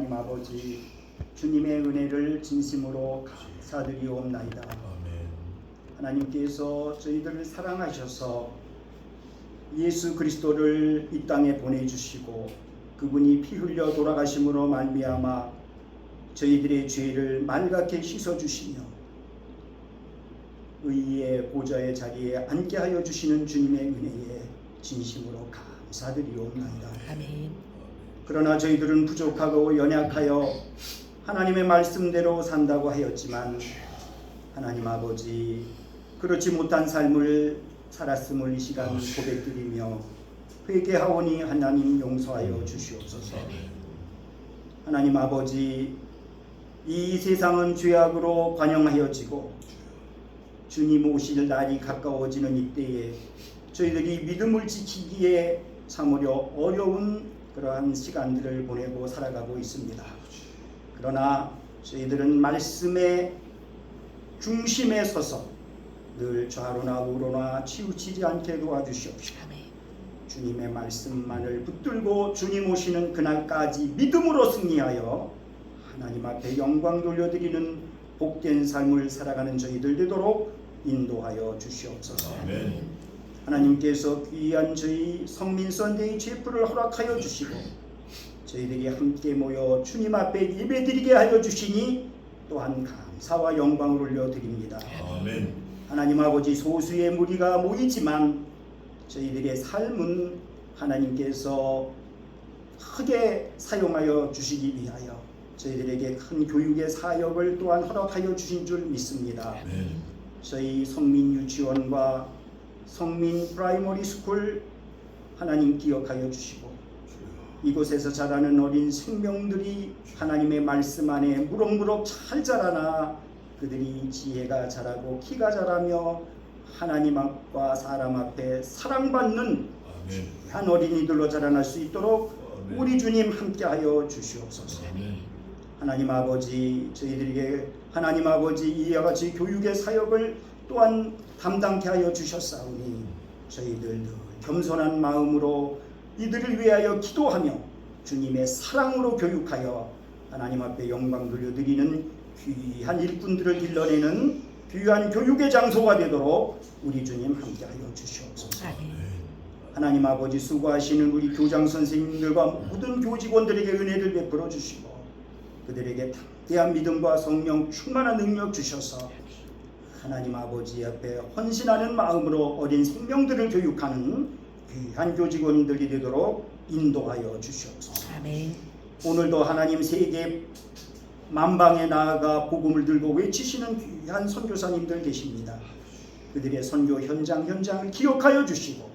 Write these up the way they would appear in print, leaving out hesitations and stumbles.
하나님 아버지, 주님의 은혜를 진심으로 감사드리옵나이다. 하나님께서 저희들을 사랑하셔서 예수 그리스도를 이 땅에 보내주시고 그분이 피 흘려 돌아가심으로 말미암아 저희들의 죄를 맑게 씻어주시며 의의 보좌의 자리에 앉게 하여 주시는 주님의 은혜에 진심으로 감사드리옵나이다. 아멘. 그러나 저희들은 부족하고 연약하여 하나님의 말씀대로 산다고 하였지만 하나님 아버지, 그렇지 못한 삶을 살았음을 이 시간 고백드리며 회개하오니 하나님 용서하여 주시옵소서. 하나님 아버지, 이 세상은 죄악으로 관영하여지고 주님 오실 날이 가까워지는 이때에 저희들이 믿음을 지키기에 참으려 어려운 그러한 시간들을 보내고 살아가고 있습니다. 그러나 저희들은 말씀의 중심에 서서 늘 좌로나 우로나 치우치지 않게 도와주시옵시고 주님의 말씀만을 붙들고 주님 오시는 그날까지 믿음으로 승리하여 하나님 앞에 영광 돌려드리는 복된 삶을 살아가는 저희들 되도록 인도하여 주시옵소서. 아멘. 하나님께서 귀한 저희 성민 선데이 제프를 허락하여 주시고 저희들이 함께 모여 주님 앞에 예배드리게 하여 주시니 또한 감사와 영광을 올려드립니다. 아멘. 하나님 아버지, 소수의 무리가 모이지만 저희들의 삶은 하나님께서 크게 사용하여 주시기 위하여 저희들에게 큰 교육의 사역을 또한 허락하여 주신 줄 믿습니다. 아멘. 저희 성민 유치원과 성민 프라이머리 스쿨 하나님 기억하여 주시고 이곳에서 자라는 어린 생명들이 하나님의 말씀 안에 무럭무럭 잘 자라나 그들이 지혜가 자라고 키가 자라며 하나님 앞과 사람 앞에 사랑받는 한 어린이들로 자라날 수 있도록 우리 주님 함께하여 주시옵소서. 하나님 아버지, 저희들에게 하나님 아버지 이와 같이 교육의 사역을 또한 담당케 하여 주셨사오니 저희들 겸손한 마음으로 이들을 위하여 기도하며 주님의 사랑으로 교육하여 하나님 앞에 영광 돌려드리는 귀한 일꾼들을 길러내는 귀한 교육의 장소가 되도록 우리 주님 함께하여 주시옵소서. 하나님 아버지, 수고하시는 우리 교장 선생님들과 모든 교직원들에게 은혜를 베풀어 주시고 그들에게 담대한 믿음과 성령 충만한 능력 주셔서 하나님 아버지 앞에 헌신하는 마음으로 어린 생명들을 교육하는 귀한 교직원들이 되도록 인도하여 주시옵소서. 아멘. 오늘도 하나님 세계 만방에 나아가 복음을 들고 외치시는 귀한 선교사님들 계십니다. 그들의 선교 현장을 기억하여 주시고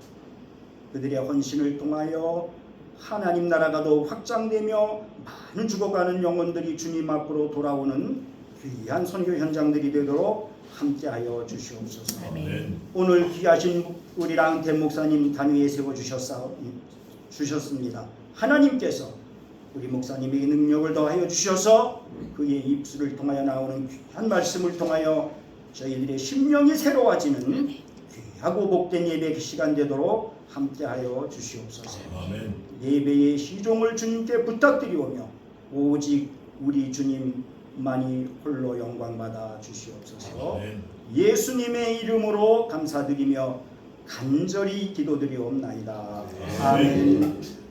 그들의 헌신을 통하여 하나님 나라가 더욱 확장되며 많은 죽어가는 영혼들이 주님 앞으로 돌아오는 귀한 선교 현장들이 되도록 함께하여 주시옵소서. 아멘. 오늘 귀하신 우리 랑태 목사님 단위에 세워주셨습니다. 하나님께서 우리 목사님에게 능력을 더하여 주셔서 그의 입술을 통하여 나오는 귀한 말씀을 통하여 저희들의 심령이 새로워지는 귀하고 복된 예배 시간 되도록 함께하여 주시옵소서. 아멘. 예배의 시종을 주님께 부탁드리오며 오직 우리 주님만이 홀로 영광받아 주시옵소서. 아멘. 예수님의 이름으로 감사드리며 간절히 기도드리옵나이다. 아멘. 아멘.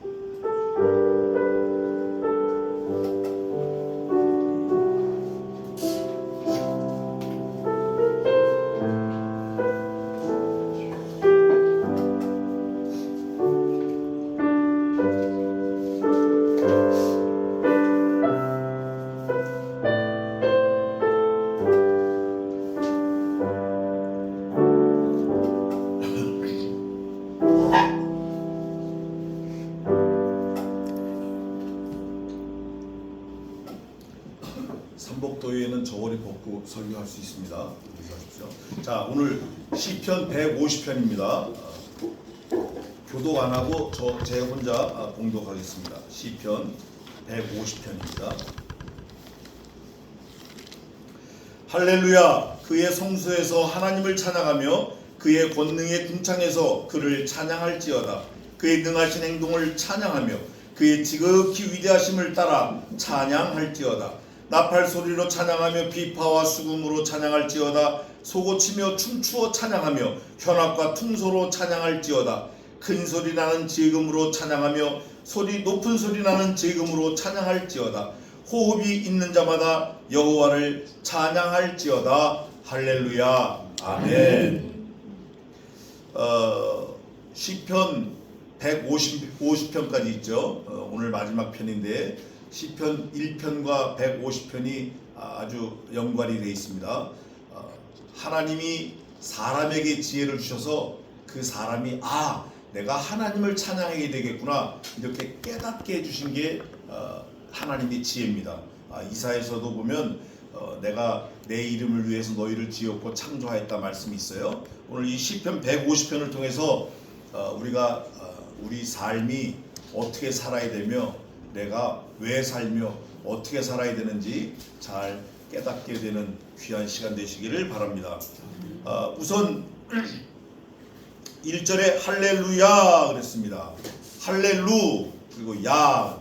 삼복도에는 저고리 벗고 설교할 수 있습니다. 주십시오. 자, 오늘 시편 150편입니다. 교독 안 하고 제 혼자 공독하겠습니다. 시편 150편입니다. 할렐루야! 그의 성소에서 하나님을 찬양하며 그의 권능의 궁창에서 그를 찬양할지어다. 그의 능하신 행동을 찬양하며 그의 지극히 위대하심을 따라 찬양할지어다. 나팔 소리로 찬양하며 비파와 수금으로 찬양할지어다. 소고치며 춤추어 찬양하며 현악과 퉁소로 찬양할지어다. 큰 소리 나는 제금으로 찬양하며 높은 소리 나는 제금으로 찬양할지어다. 호흡이 있는 자마다 여호와를 찬양할지어다. 할렐루야. 아멘. 시편 150편까지 있죠. 오늘 마지막 편인데 시편 1편과 150편이 아주 연관이 되어 있습니다. 하나님이 사람에게 지혜를 주셔서 그 사람이 내가 하나님을 찬양하게 되겠구나 이렇게 깨닫게 해주신 게 하나님의 지혜입니다. 이사야서도 보면 내가 내 이름을 위해서 너희를 지었고 창조하였다 말씀이 있어요. 오늘 이 시편 150편을 통해서 우리가 우리 삶이 어떻게 살아야 되며 내가 왜 살며 어떻게 살아야 되는지 잘 깨닫게 되는 귀한 시간 되시기를 바랍니다. 우선 1절에 할렐루야 그랬습니다. 할렐루 그리고 야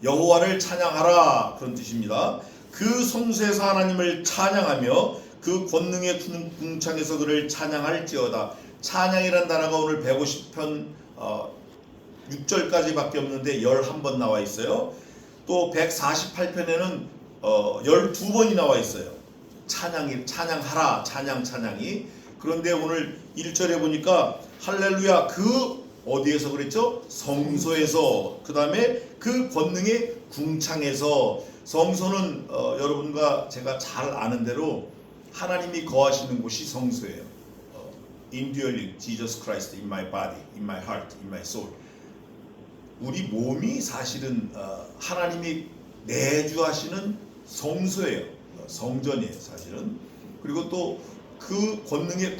여호와를 찬양하라 그런 뜻입니다. 그 성소에서 하나님을 찬양하며 그 권능의 궁창에서 그를 찬양할지어다. 찬양이란 단어가 오늘 150편 6절까지밖에 없는데 11번 나와 있어요. 또 148편에는 12번이 나와 있어요. 찬양하라 찬양이. 그런데 오늘 1절에 보니까 할렐루야 그 어디에서 그랬죠? 성소에서. 그 다음에 그 권능의 궁창에서. 성소는 여러분과 제가 잘 아는 대로 하나님이 거하시는 곳이 성소예요. Indwelling Jesus Christ in my body, in my heart, in my soul. 우리 몸이 사실은 하나님이 내주하시는 성소예요. 성전이에요 사실은. 그리고 또 그 권능의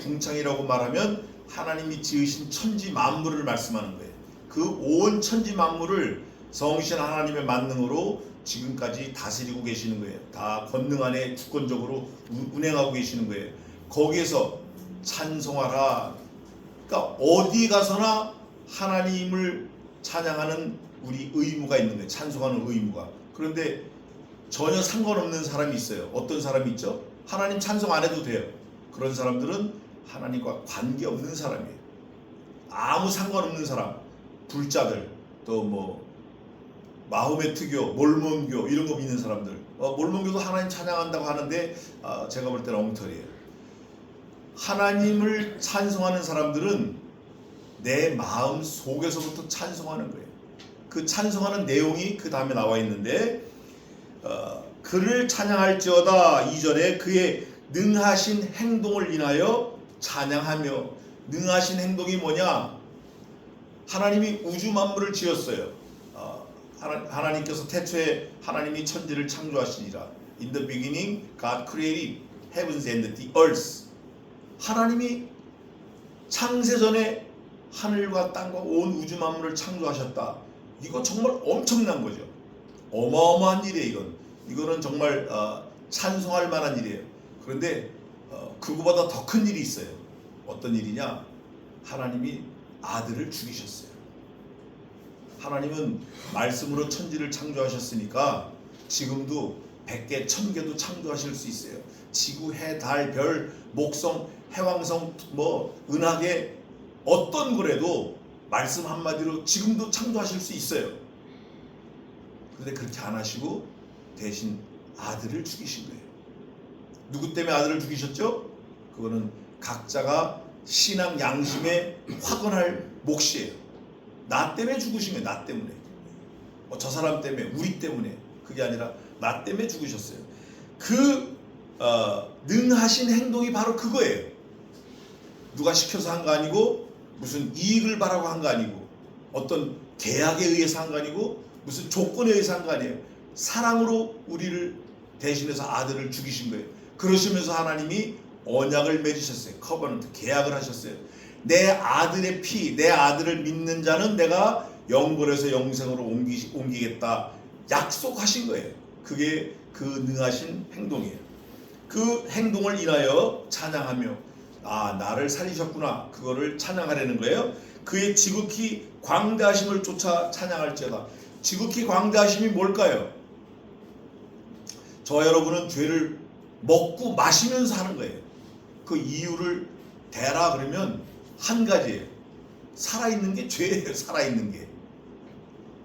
궁창이라고 말하면 하나님이 지으신 천지 만물을 말씀하는 거예요. 그 온 천지 만물을 성신 하나님의 만능으로 지금까지 다스리고 계시는 거예요. 다 권능 안에 주권적으로 운행하고 계시는 거예요. 거기에서 찬송하라. 그러니까 어디 가서나 하나님을 찬양하는 우리 의무가 있는 거예요. 찬송하는 의무가. 그런데 전혀 상관없는 사람이 있어요. 어떤 사람이 있죠? 하나님 찬송 안 해도 돼요. 그런 사람들은 하나님과 관계없는 사람이에요. 아무 상관없는 사람. 불자들, 또 뭐 마호메트교, 몰몬교 이런 거 믿는 사람들. 몰몬교도 하나님 찬양한다고 하는데 제가 볼 때는 엉터리예요. 하나님을 찬송하는 사람들은 내 마음 속에서부터 찬송하는 거예요. 그 찬송하는 내용이 그 다음에 나와 있는데 그를 찬양할지어다 2절에 그의 능하신 행동을 인하여 찬양하며. 능하신 행동이 뭐냐? 하나님이 우주 만물을 지었어요. 하나님께서 태초에 하나님이 천지를 창조하시니라. In the beginning God created heavens and the earth. 하나님이 창세 전에 하늘과 땅과 온 우주 만물을 창조하셨다. 이거 정말 엄청난 거죠. 어마어마한 일이에요. 이거는 정말 찬송할 만한 일이에요. 그런데 그거보다 더 큰 일이 있어요. 어떤 일이냐? 하나님이 아들을 죽이셨어요. 하나님은 말씀으로 천지를 창조하셨으니까 지금도 100개, 1000개도 창조하실 수 있어요. 지구, 해, 달, 별, 목성, 해왕성, 은하계 어떤 거라도 말씀 한마디로 지금도 창조하실 수 있어요. 그런데 그렇게 안 하시고 대신 아들을 죽이신 거예요. 누구 때문에 아들을 죽이셨죠? 그거는 각자가 신앙 양심에 확언할 몫이에요. 나 때문에 죽으신 거예요. 나 때문에. 저 사람 때문에, 우리 때문에. 그게 아니라 나 때문에 죽으셨어요. 그 능하신 행동이 바로 그거예요. 누가 시켜서 한 거 아니고 무슨 이익을 바라고 한 거 아니고 어떤 계약에 의해서 한 거 아니고 무슨 조건에 의해서 한 거 아니에요. 사랑으로 우리를 대신해서 아들을 죽이신 거예요. 그러시면서 하나님이 언약을 맺으셨어요. 커버넌트, 계약을 하셨어요. 내 아들의 피, 내 아들을 믿는 자는 내가 영벌에서 영생으로 옮기겠다 약속하신 거예요. 그게 그 능하신 행동이에요. 그 행동을 인하여 찬양하며 나를 살리셨구나. 그거를 찬양하려는 거예요. 그의 지극히 광대하심을 쫓아 찬양할지어다. 지극히 광대하심이 뭘까요? 저와 여러분은 죄를 먹고 마시면서 하는 거예요. 그 이유를 대라 그러면 한 가지예요. 살아있는 게 죄예요. 살아있는 게.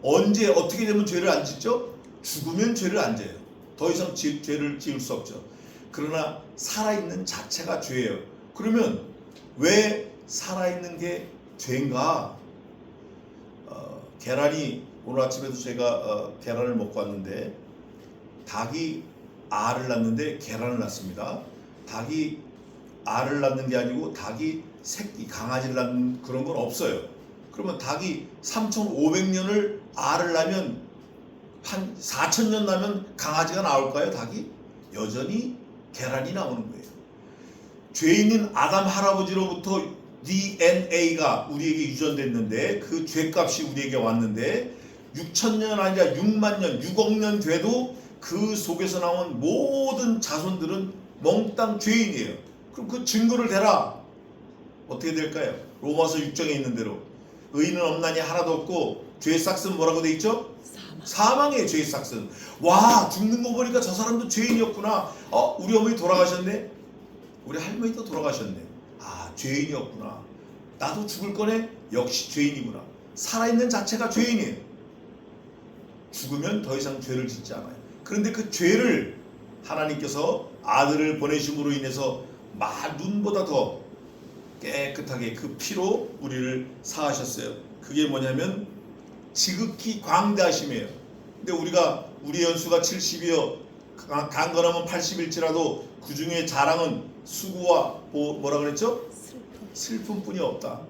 언제 어떻게 되면 죄를 안 짓죠? 죽으면 죄를 안 져요. 더 이상 죄를 지을 수 없죠. 그러나 살아있는 자체가 죄예요. 그러면 왜 살아있는 게 죄인가? 계란이 오늘 아침에도 제가 계란을 먹고 왔는데 닭이 알을 낳는데 계란을 낳습니다. 닭이 알을 낳는 게 아니고 닭이 새끼 강아지를 낳는 그런 건 없어요. 그러면 닭이 3,500년을 알을 낳으면 한 4,000년 나면 강아지가 나올까요? 닭이? 여전히 계란이 나오는 거예요. 죄인인 아담 할아버지로부터 DNA가 우리에게 유전됐는데 그 죄값이 우리에게 왔는데 6,000년 아니라 6만 년, 6억 년 돼도 그 속에서 나온 모든 자손들은 몽땅 죄인이에요. 그럼 그 증거를 대라. 어떻게 될까요? 로마서 6장에 있는 대로 의인은 없나니 하나도 없고 죄의 싹은 뭐라고 돼 있죠? 사망의 죄의 싹은. 와, 죽는 거 보니까 저 사람도 죄인이었구나. 우리 어머니 돌아가셨네. 우리 할머니도 돌아가셨네. 아, 죄인이었구나. 나도 죽을 거네. 역시 죄인이구나. 살아있는 자체가 죄인이에요. 죽으면 더 이상 죄를 짓지 않아요. 그런데 그 죄를 하나님께서 아들을 보내심으로 인해서 눈보다 더 깨끗하게 그 피로 우리를 사하셨어요. 그게 뭐냐면 지극히 광대하심이에요. 근데 우리가 우리 연수가 70이요 강건하면 80일지라도 그 중에 자랑은 수고와 뭐라 그랬죠? 슬픔뿐이 없다.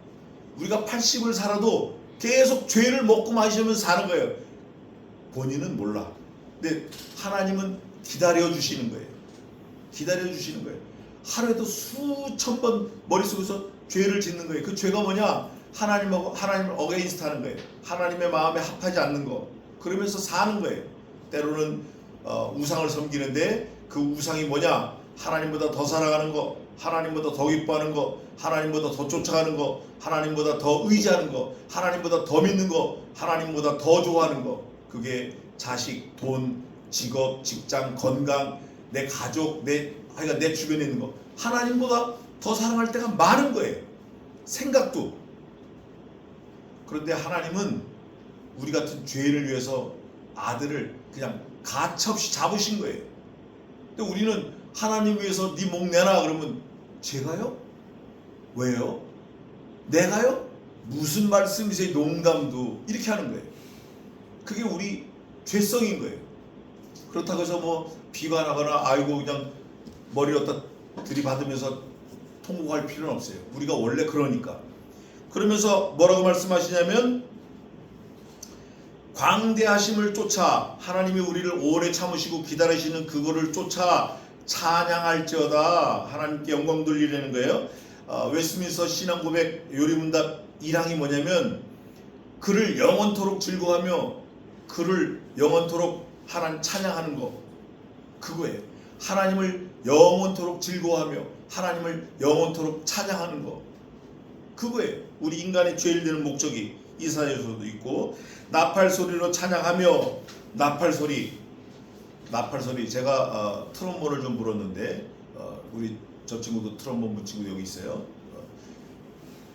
우리가 80을 살아도 계속 죄를 먹고 마시면서 사는 거예요. 본인은 몰라. 근데 하나님은 기다려 주시는 거예요. 기다려 주시는 거예요. 하루에도 수천 번 머릿속에서 죄를 짓는 거예요. 그 죄가 뭐냐? 하나님을 어게인스트 하는 거예요. 하나님의 마음에 합하지 않는 거. 그러면서 사는 거예요. 때로는 우상을 섬기는데 그 우상이 뭐냐? 하나님보다 더 사랑하는 거, 하나님보다 더 기뻐하는 거, 하나님보다 더 쫓아가는 거, 하나님보다 더 의지하는 거, 하나님보다 더 믿는 거, 하나님보다 더 좋아하는 거. 그게 자식, 돈, 직업, 직장, 건강, 내 가족, 그러니까 내 주변에 있는 거. 하나님보다 더 사랑할 때가 많은 거예요. 생각도. 그런데 하나님은 우리 같은 죄인을 위해서 아들을 그냥 가차없이 잡으신 거예요. 근데 우리는 하나님 위해서 네 목 내놔 그러면 제가요? 왜요? 내가요? 무슨 말씀이세요? 농담도 이렇게 하는 거예요. 그게 우리 죄성인 거예요. 그렇다고 해서 뭐 비관하거나 아이고 그냥 머리 갖다 들이받으면서 통곡할 필요는 없어요. 우리가 원래 그러니까. 그러면서 뭐라고 말씀하시냐면 광대하심을 쫓아 하나님이 우리를 오래 참으시고 기다리시는 그거를 쫓아 찬양할지어다. 하나님께 영광 돌리려는 거예요. 웨스트민스터 신앙고백 요리문답 1항이 뭐냐면 그를 영원토록 즐거워하며 그를 영원토록 하나님 찬양하는 거. 그거예요. 하나님을 영원토록 즐거워하며 하나님을 영원토록 찬양하는 거. 그거예요. 우리 인간의 죄를 되는 목적이 이사야서도 있고 나팔 소리로 찬양하며 나팔소리 제가 트럼본을 좀 불었는데 우리 저 친구도 트럼본 분 친구 여기 있어요.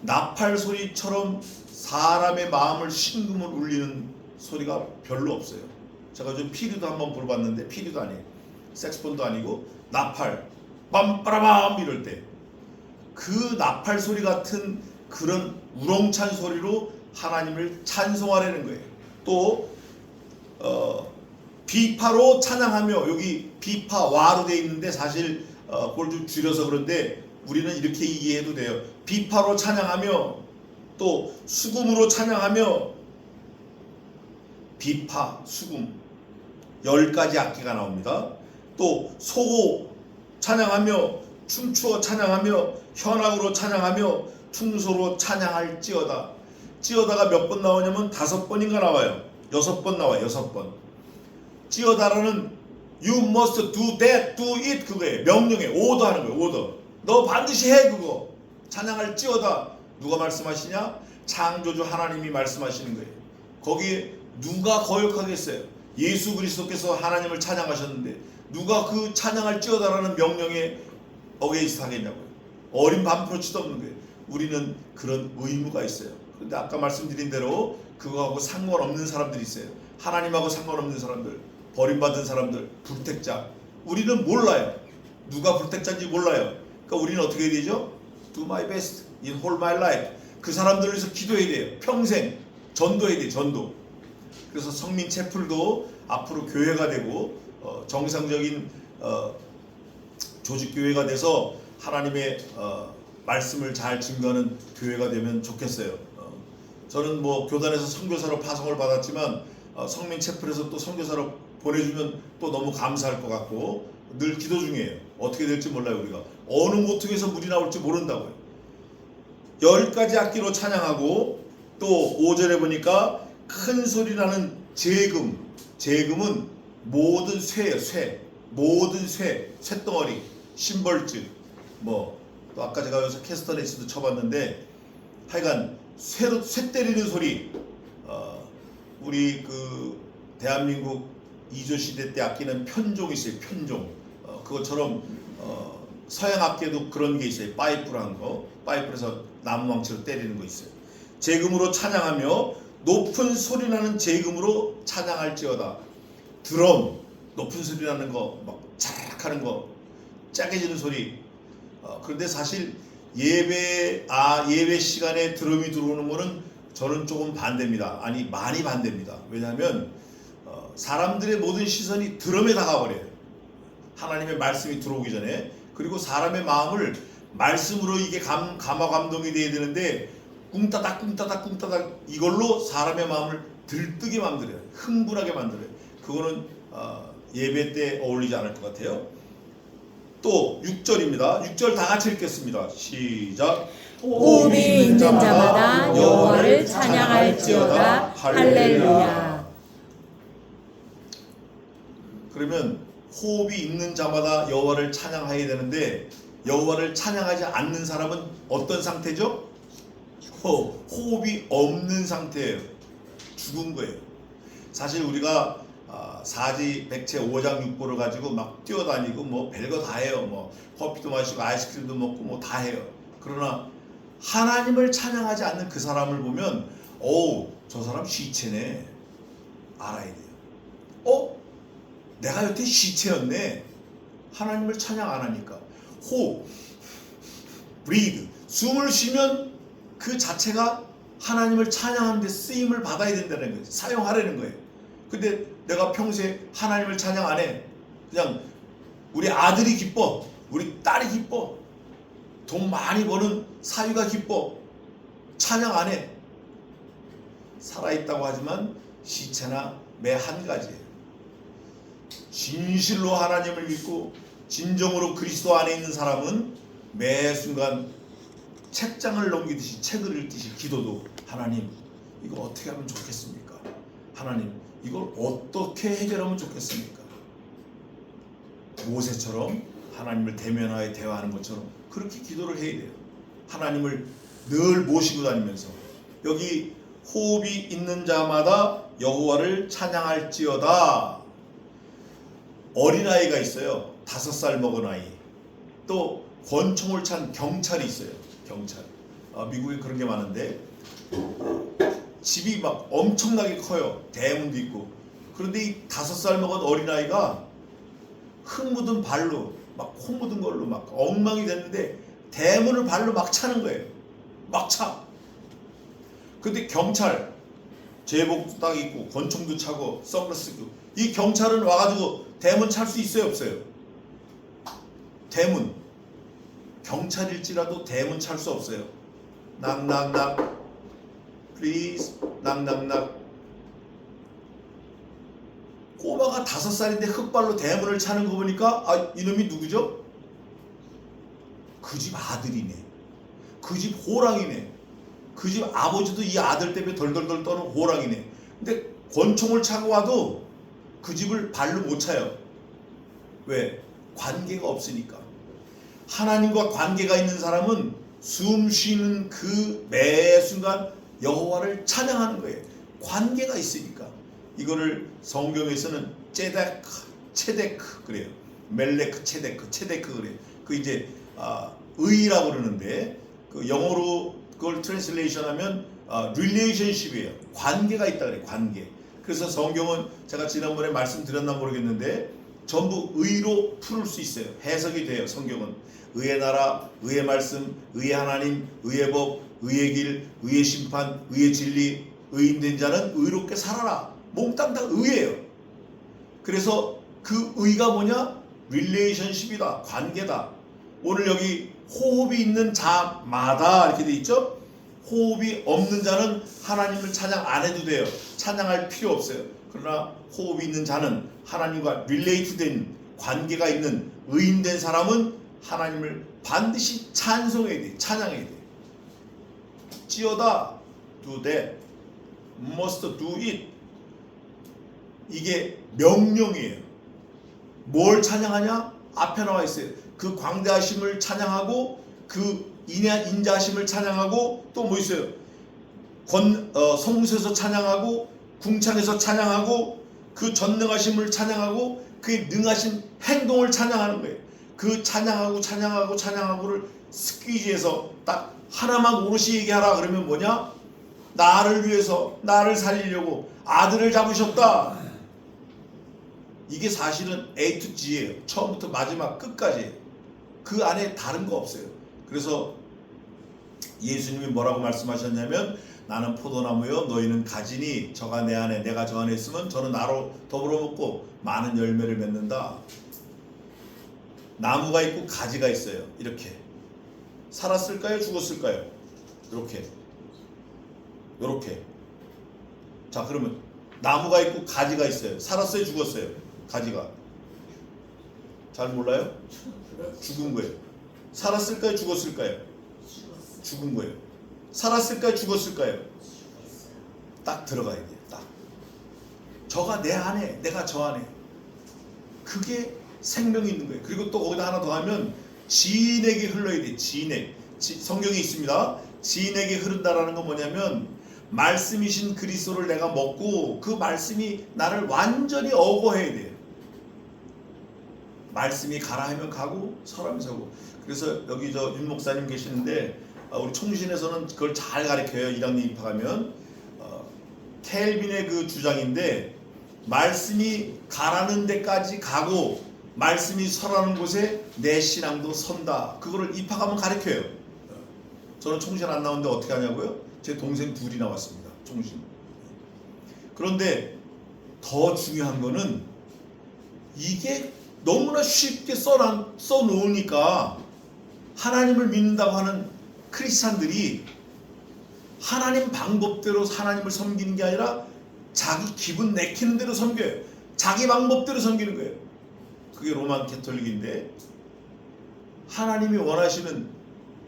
나팔 소리처럼 사람의 마음을 심금을 울리는 소리가 별로 없어요. 제가 좀 피리도 한번 불어봤는데 피리도 아니에요. 색스폰도 아니고 나팔 빰빠라밤 이럴 때 그 나팔 소리 같은 그런 우렁찬 소리로 하나님을 찬송하라는 거예요. 또 비파로 찬양하며 여기 비파와로 되어 있는데 사실 그걸 좀 줄여서 그런데 우리는 이렇게 이해해도 돼요. 비파로 찬양하며 또 수금으로 찬양하며 비파, 수금 10가지 악기가 나옵니다. 또 소고 찬양하며 춤추어 찬양하며 현악으로 찬양하며 퉁소로 찬양할지어다. 찌어다가 몇 번 나오냐면 5번인가 나와요. 6번 나와요. 6번. 찌어다라는 you must do that, do it 그거예요. 명령에 오더하는 거예요. 오더. 너 반드시 해 그거. 찬양할 찌어다. 누가 말씀하시냐? 창조주 하나님이 말씀하시는 거예요. 거기에 누가 거역하겠어요? 예수 그리스도께서 하나님을 찬양하셨는데 누가 그 찬양할지어다라는 명령에 어게인스트 하겠냐고요. 어린 반프로치도 없는 거예요. 우리는 그런 의무가 있어요. 그런데 아까 말씀드린 대로 그거하고 상관없는 사람들이 있어요. 하나님하고 상관없는 사람들, 버림받은 사람들, 불택자. 우리는 몰라요. 누가 불택자인지 몰라요. 그러니까 우리는 어떻게 해야 되죠? Do my best in whole my life. 그 사람들을 위해서 기도해야 돼요. 평생 전도해야 돼요. 전도. 그래서 성민 채플도 앞으로 교회가 되고 정상적인 조직 교회가 돼서 하나님의 말씀을 잘 증거하는 교회가 되면 좋겠어요. 저는 뭐 교단에서 선교사로 파송을 받았지만 성민 채플에서 또 선교사로 보내주면 또 너무 감사할 것 같고 늘 기도 중이에요. 어떻게 될지 몰라요. 우리가 어느 모퉁이에서 물이 나올지 모른다고요. 10가지 악기로 찬양하고 또 5절에 보니까 큰 소리 나는 재금. 재금은 모든 쇠예요. 쇠. 모든 쇠덩어리, 심벌즈. 뭐 또 아까 제가 여기서 캐스터네츠도 쳐봤는데 하여간 쇠 때리는 소리. 우리 그 대한민국 2조 시대 때 악기는 편종이 있어요. 편종. 그것처럼 서양 악기에도 그런 게 있어요. 파이프라는 거. 파이프에서 나무망치로 때리는 거 있어요. 재금으로 찬양하며 높은 소리 나는 재금으로 찬양할지어다. 드럼 높은 소리 나는 거, 막 차락 하는 거, 짜게지는 소리. 그런데 사실 예배 시간에 드럼이 들어오는 거는 저는 조금 반대입니다. 아니 많이 반대입니다. 왜냐하면 사람들의 모든 시선이 드럼에 다가버려요. 하나님의 말씀이 들어오기 전에. 그리고 사람의 마음을 말씀으로 이게 감화 감동이 돼야 되는데 꿍따닥 이걸로 사람의 마음을 들뜨게 만들어요. 흥분하게 만들어요. 그거는 예배 때 어울리지 않을 것 같아요. 또 6절입니다. 6절 다 같이 읽겠습니다. 시작. 호흡이 있는 자마다 여호와를 찬양할지어다. 할렐루야. 그러면 호흡이 있는 자마다 여호와를 찬양해야 되는데 여호와를 찬양하지 않는 사람은 어떤 상태죠? 호흡이 없는 상태예요. 죽은 거예요. 사실 우리가 사지백체 5장 6보를 가지고 막 뛰어다니고 뭐 별거 다 해요. 뭐 커피도 마시고 아이스크림도 먹고 뭐 다 해요. 그러나 하나님을 찬양하지 않는 그 사람을 보면 저 사람 시체네. 알아야 돼요. 내가 여태 시체였네. 하나님을 찬양 안 하니까. 호흡, breathe. 숨을 쉬면 그 자체가 하나님을 찬양하는 데 쓰임을 받아야 된다는 거예요. 사용하라는 거예요. 근데 내가 평소에 하나님을 찬양 안 해. 그냥 우리 아들이 기뻐. 우리 딸이 기뻐. 돈 많이 버는 사위가 기뻐. 찬양 안 해. 살아있다고 하지만 시체나 매 한 가지예요. 진실로 하나님을 믿고 진정으로 그리스도 안에 있는 사람은 매 순간 책장을 넘기듯이 책을 읽듯이 기도도 하나님 이거 어떻게 하면 좋겠습니까? 하나님 이걸 어떻게 해결하면 좋겠습니까? 모세처럼 하나님을 대면하여 대화하는 것처럼 그렇게 기도를 해야 돼요. 하나님을 늘 모시고 다니면서 여기 호흡이 있는 자마다 여호와를 찬양할지어다. 어린아이가 있어요. 5살 먹은 아이. 또 권총을 찬 경찰이 있어요. 경찰. 미국에 그런 게 많은데 집이 막 엄청나게 커요. 대문도 있고. 그런데 이 5살 먹은 어린아이가 흙 묻은 발로 막 코 묻은 걸로 막 엉망이 됐는데 대문을 발로 막 차는 거예요. 막 차. 근데 경찰 제복도 딱 입고 권총도 차고 선글라스 쓰고 이 경찰은 와가지고 대문 찰 수 있어요 없어요? 대문 경찰일지라도 대문 찰 수 없어요. 낙낙낙 please 낙낙낙. 꼬마가 5살인데 흙발로 대문을 차는 거 보니까 이놈이 누구죠? 그 집 아들이네. 그 집 호랑이네. 그 집 아버지도 이 아들 때문에 덜덜덜 떠는 호랑이네. 근데 권총을 차고 와도 그 집을 발로 못 차요. 왜? 관계가 없으니까. 하나님과 관계가 있는 사람은 숨 쉬는 그 매 순간 여호와를 찬양하는 거예요. 관계가 있으니까. 이거를 성경에서는 체데크 그래요. 멜레크 체데크 그래요. 그 이제 의라고 그러는데 그 영어로 그걸 트랜슬레이션하면 relationship이에요. 관계가 있다 그래요. 관계. 그래서 성경은 제가 지난번에 말씀드렸나 모르겠는데 전부 의로 풀을 수 있어요. 해석이 돼요. 성경은 의의 나라, 의의 말씀, 의의 하나님, 의의 법, 의의 길, 의의 심판, 의의 진리, 의인된 자는 의롭게 살아라. 몽땅 다 의예요. 그래서 그 의가 뭐냐? 릴레이션십이다. 관계다. 오늘 여기 호흡이 있는 자마다 이렇게 돼 있죠? 호흡이 없는 자는 하나님을 찬양 안 해도 돼요. 찬양할 필요 없어요. 그러나 호흡이 있는 자는 하나님과 릴레이트된 관계가 있는 의인된 사람은 하나님을 반드시 찬송해야 돼. 찬양해야 돼. 찌어다 do that, must do it. 이게 명령이에요. 뭘 찬양하냐? 앞에 나와 있어요. 그 광대하심을 찬양하고 그 인자하심을 찬양하고 또 뭐 있어요? 성소에서 찬양하고 궁창에서 찬양하고 그 전능하심을 찬양하고 그의 능하신 행동을 찬양하는 거예요. 그 찬양하고를 스퀴즈해서 딱 하나만 오롯이 얘기하라 그러면 뭐냐? 나를 위해서 나를 살리려고 아들을 잡으셨다. 이게 사실은 A to G예요. 처음부터 마지막 끝까지. 그 안에 다른 거 없어요. 그래서 예수님이 뭐라고 말씀하셨냐면 나는 포도나무요 너희는 가지니 저가 내 안에 내가 저 안에 있으면 저는 나로 더불어 먹고 많은 열매를 맺는다. 나무가 있고 가지가 있어요. 이렇게 살았을까요? 죽었을까요? 이렇게. 자, 그러면 나무가 있고 가지가 있어요. 살았어요? 죽었어요? 가지가. 잘 몰라요? 죽은 거예요. 살았을까요? 죽었을까요? 죽은 거예요. 살았을까요? 죽었을까요? 딱 들어가야 돼요. 딱. 저가 내 안에, 내가 저 안에. 그게 생명이 있는 거예요. 그리고 또 거기다 하나 더 하면 지인에게 흘러야 돼요. 성경에 있습니다. 지인에게 흐른다라는 건 뭐냐면 말씀이신 그리스도를 내가 먹고 그 말씀이 나를 완전히 어거해야 돼요. 말씀이 가라 하면 가고 서라면 서고. 그래서 여기 윤 목사님 계시는데 우리 총신에서는 그걸 잘 가르쳐요. 1학년 입학하면 켈빈의 그 주장인데 말씀이 가라는 데까지 가고 말씀이 서라는 곳에 내 신앙도 선다. 그거를 입학하면 가르쳐요. 저는 총신 안 나오는데 어떻게 하냐고요? 제 동생 둘이 나왔습니다. 총신. 그런데 더 중요한 거는 이게 너무나 쉽게 써놓으니까 하나님을 믿는다고 하는 크리스찬들이 하나님 방법대로 하나님을 섬기는 게 아니라 자기 기분 내키는 대로 섬겨요. 자기 방법대로 섬기는 거예요. 그게 로만 캐톨릭인데 하나님이 원하시는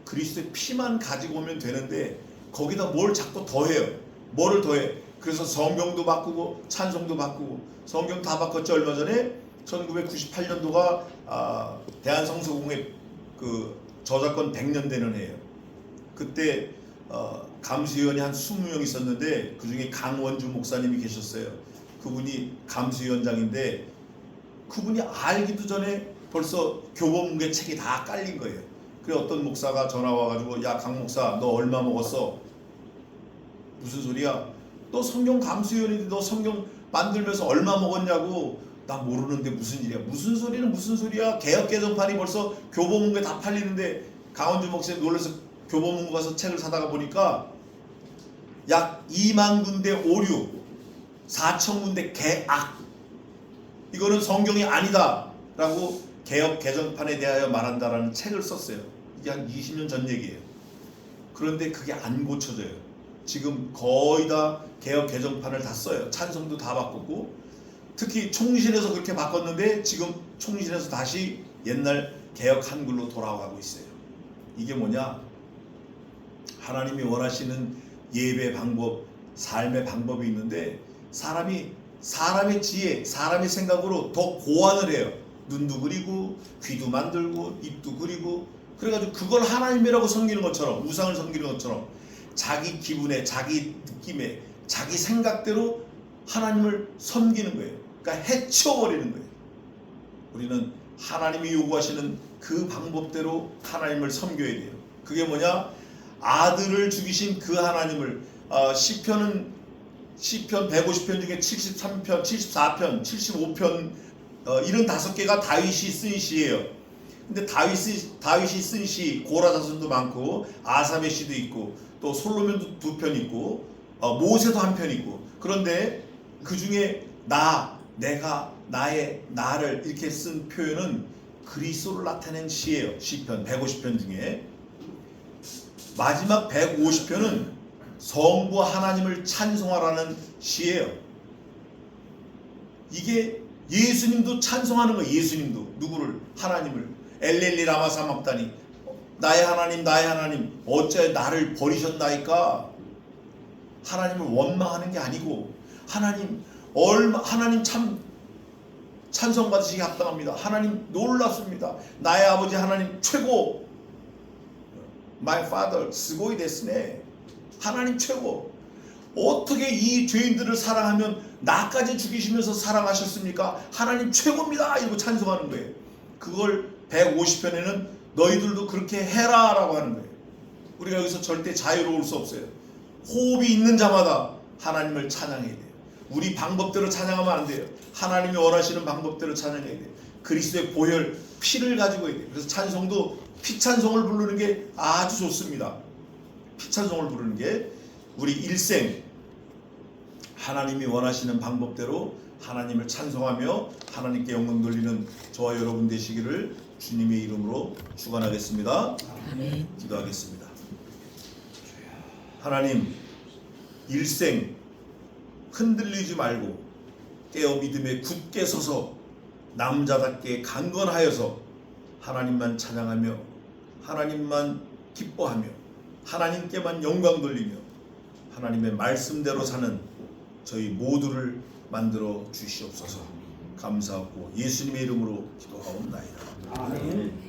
그리스도의 피만 가지고 오면 되는데 거기다 뭘 자꾸 더해요. 뭐를 더해? 그래서 성경도 바꾸고 찬송도 바꾸고 성경 다 바꿨죠. 얼마 전에 1998년도가 대한성서공회 그 저작권 100년 되는 해예요. 그때 감수위원이 한 20명 있었는데 그 중에 강원주 목사님이 계셨어요. 그분이 감수위원장인데 그분이 알기도 전에 벌써 교보문계 책이 다 깔린 거예요. 그래 어떤 목사가 전화 와가지고 야 강 목사 너 얼마 먹었어? 무슨 소리야? 너 성경 감수위원인데 너 성경 만들면서 얼마 먹었냐고. 나 모르는데 무슨 일이야? 무슨 소리는 무슨 소리야? 개혁개정판이 벌써 교보문고에 다 팔리는데 강원주 목사님 놀라서 교보문고 가서 책을 사다가 보니까 약 2만 군데 오류, 4천 군데 개악. 이거는 성경이 아니다 라고 개혁개정판에 대하여 말한다라는 책을 썼어요. 이게 한 20년 전 얘기예요. 그런데 그게 안 고쳐져요. 지금 거의 다 개혁개정판을 다 써요. 찬송도 다 바꾸고 특히 총신에서 그렇게 바꿨는데 지금 총신에서 다시 옛날 개혁 한글로 돌아가고 있어요. 이게 뭐냐? 하나님이 원하시는 예배 방법, 삶의 방법이 있는데 사람의 지혜, 사람의 생각으로 더 고안을 해요. 눈도 그리고 귀도 만들고 입도 그리고 그래가지고 그걸 하나님이라고 섬기는 것처럼 우상을 섬기는 것처럼 자기 기분에, 자기 느낌에, 자기 생각대로 하나님을 섬기는 거예요. 그러니까 해쳐버리는 거예요. 우리는 하나님이 요구하시는 그 방법대로 하나님을 섬겨야 돼요. 그게 뭐냐? 아들을 죽이신 그 하나님을 시편 150편 중에 73편, 74편, 75편 75개가 다윗이 쓴 시예요. 근데 다윗이 쓴 시 고라 자손도 많고 아삽의 시도 있고 또 솔로몬도 2편 있고 모세도 1편 있고, 그런데 그 중에 내가, 나의, 나를 이렇게 쓴 표현은 그리스도를 나타낸 시예요. 시편 150편 중에 마지막 150편은 성부 하나님을 찬송하라는 시예요. 이게 예수님도 찬송하는 거예요. 예수님도 누구를? 하나님을. 엘렐리 라마 사막다니, 나의 하나님, 나의 하나님, 어째 나를 버리셨나이까? 하나님을 원망하는 게 아니고, 하나님 참 찬송받으시기 합당합니다. 하나님 놀랍습니다. 나의 아버지 하나님 최고. My father 스고이 데스네. 하나님 최고. 어떻게 이 죄인들을 사랑하면 나까지 죽이시면서 사랑하셨습니까? 하나님 최고입니다. 이러고 찬송하는 거예요. 그걸 150편에는 너희들도 그렇게 해라 라고 하는 거예요. 우리가 여기서 절대 자유로울 수 없어요. 호흡이 있는 자마다 하나님을 찬양해야 돼요. 우리 방법대로 찬양하면 안 돼요. 하나님이 원하시는 방법대로 찬양해야 돼요. 그리스도의 보혈, 피를 가지고 해야 돼요. 그래서 찬송도 피찬송을 부르는 게 아주 좋습니다. 피찬송을 부르는 게 우리 일생 하나님이 원하시는 방법대로 하나님을 찬송하며 하나님께 영광 돌리는 저와 여러분 되시기를 주님의 이름으로 축원하겠습니다. 아멘. 기도하겠습니다. 하나님, 일생 흔들리지 말고 깨어 믿음에 굳게 서서 남자답게 강건하여서 하나님만 찬양하며 하나님만 기뻐하며 하나님께만 영광 돌리며 하나님의 말씀대로 사는 저희 모두를 만들어 주시옵소서. 감사하고 예수님의 이름으로 기도하옵나이다. 아멘.